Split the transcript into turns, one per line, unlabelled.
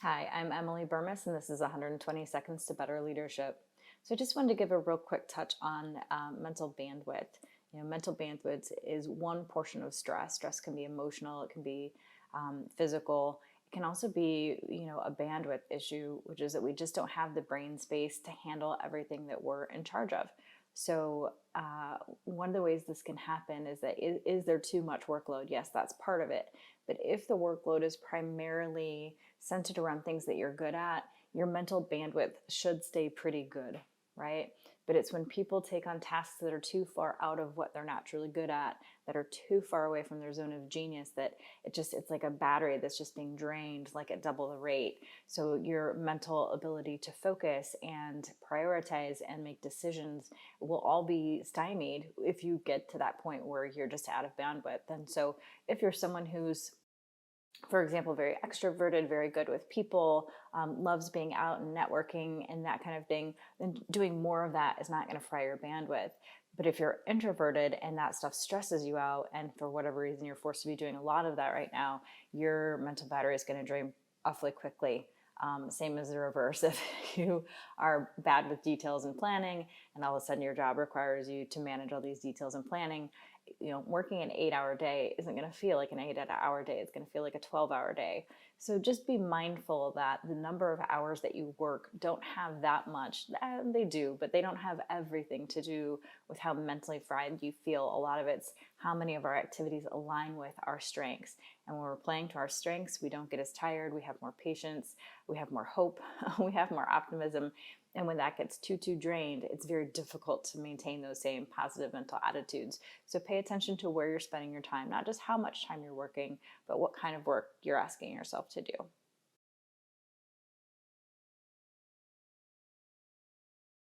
Hi, I'm Emily Burmis, and this is 120 Seconds to Better Leadership. So I just wanted to give a real quick touch on mental bandwidth. Mental bandwidth is one portion of stress. Stress can be emotional, it can be physical. It can also be, a bandwidth issue, which is that we just don't have the brain space to handle everything that we're in charge of. So one of the ways this can happen is that is there too much workload? Yes, that's part of it. But if the workload is primarily centered around things that you're good at, your mental bandwidth should stay pretty good, right? But it's when people take on tasks that are too far out of what they're naturally good at, that are too far away from their zone of genius, that it's like a battery that's just being drained like at double the rate. So your mental ability to focus and prioritize and make decisions will all be stymied if you get to that point where you're just out of bandwidth. And so if you're someone who's, for example, very extroverted, very good with people, loves being out and networking and that kind of thing, then doing more of that is not going to fry your bandwidth. But if you're introverted and that stuff stresses you out, and for whatever reason you're forced to be doing a lot of that right now, your mental battery is going to drain awfully quickly. Same as the reverse. If you are bad with details and planning, and all of a sudden your job requires you to manage all these details and planning, working an 8-hour day isn't going to feel like an 8-hour day. It's going to feel like a 12-hour day. So just be mindful that the number of hours that you work don't have that much. They do, but they don't have everything to do with how mentally fried you feel. A lot of it's how many of our activities align with our strengths. And when we're playing to our strengths, we don't get as tired. We have more patience. We have more hope. We have more optimism. And when that gets too drained, it's very difficult to maintain those same positive mental attitudes. So pay attention to where you're spending your time, not just how much time you're working, but what kind of work you're asking yourself to do.